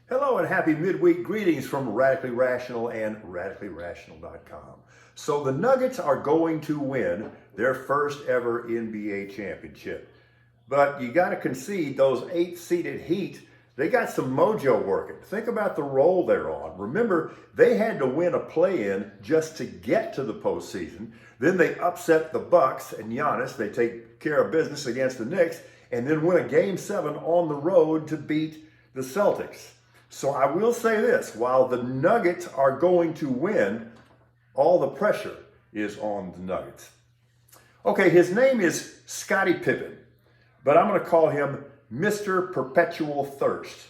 Hello and happy midweek greetings from Radically Rational and RadicallyRational.com. So the Nuggets are going to win their first ever NBA championship. But you got to concede those 8-seeded Heat, they got some mojo working. Think about the role they're on. Remember, they had to win a play-in just to get to the postseason. Then they upset the Bucks and Giannis. They take care of business against the Knicks and then win a Game 7 on the road to beat the Celtics. So I will say this, while the Nuggets are going to win, all the pressure is on the Nuggets. Okay, his name is Scottie Pippen, but I'm going to call him Mr. Perpetual Thirst.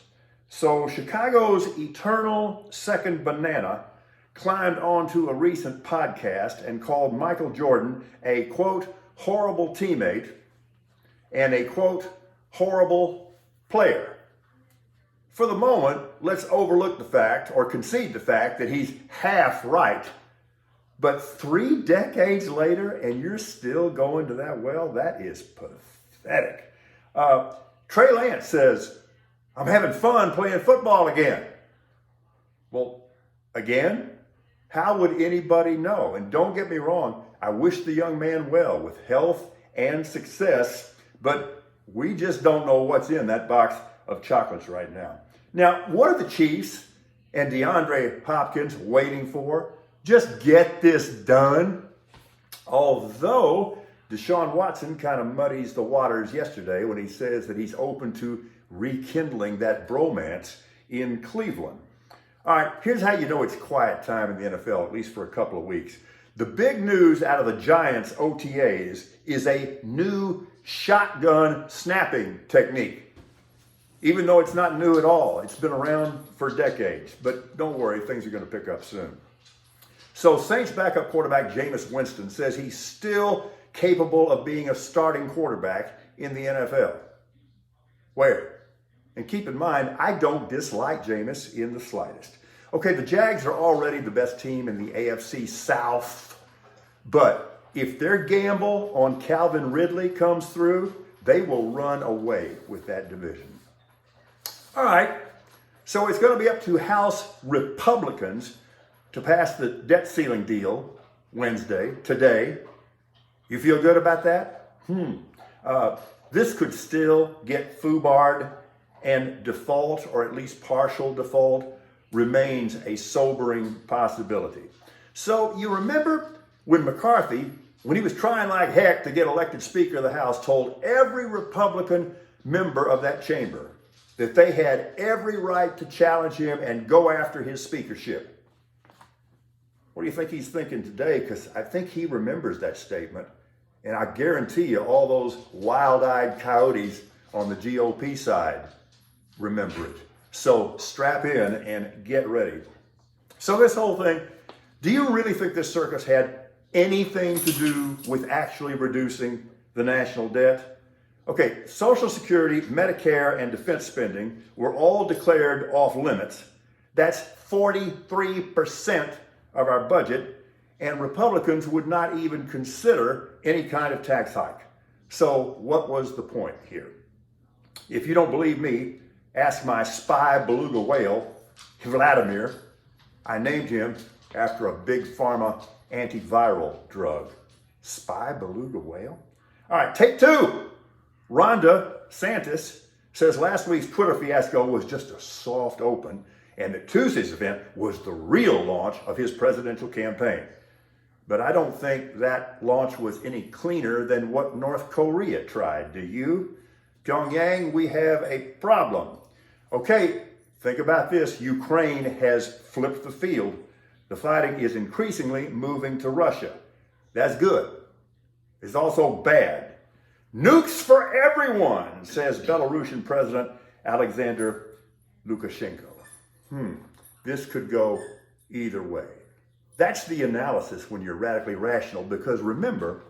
So Chicago's eternal second banana climbed onto a recent podcast and called Michael Jordan a, quote, horrible teammate and a, quote, horrible player. For the moment, let's overlook the fact or concede the fact that he's half right. But 3 decades later, and you're still going to that well, that is pathetic. Trey Lance says, I'm having fun playing football again. Well, again? How would anybody know? And don't get me wrong, I wish the young man well with health and success, but we just don't know what's in that box of chocolates right now. Now, what are the Chiefs and DeAndre Hopkins waiting for? Just get this done. Although Deshaun Watson kind of muddies the waters yesterday when he says that he's open to rekindling that bromance in Cleveland. All right, here's how you know it's quiet time in the NFL, at least for a couple of weeks. The big news out of the Giants' OTAs is a new shotgun snapping technique. Even though it's not new at all, it's been around for decades. But don't worry, things are going to pick up soon. So Saints backup quarterback Jameis Winston says he's still capable of being a starting quarterback in the NFL. Where? And keep in mind, I don't dislike Jameis in the slightest. Okay, the Jags are already the best team in the AFC South. But if their gamble on Calvin Ridley comes through, they will run away with that division. All right, so it's going to be up to House Republicans to pass the debt ceiling deal today. You feel good about that? This could still get foobarred, and default, or at least partial default, remains a sobering possibility. So you remember when McCarthy, when he was trying like heck to get elected Speaker of the House, told every Republican member of that chamber that they had every right to challenge him and go after his speakership. What do you think he's thinking today? Because I think he remembers that statement. And I guarantee you all those wild-eyed coyotes on the GOP side remember it. So strap in and get ready. So this whole thing, do you really think this circus had anything to do with actually reducing the national debt? Okay, Social Security, Medicare, and defense spending were all declared off limits. That's 43% of our budget, and Republicans would not even consider any kind of tax hike. So what was the point here? If you don't believe me, ask my spy beluga whale, Vladimir. I named him after a big pharma antiviral drug. Spy beluga whale? All right, take two. Ron DeSantis says last week's Twitter fiasco was just a soft open and that Tuesday's event was the real launch of his presidential campaign. But I don't think that launch was any cleaner than what North Korea tried. Do you? Pyongyang, we have a problem. Okay, think about this. Ukraine has flipped the field. The fighting is increasingly moving to Russia. That's good. It's also bad. Nukes for everyone, says Belarusian President Alexander Lukashenko. This could go either way. That's the analysis when you're radically rational, because remember,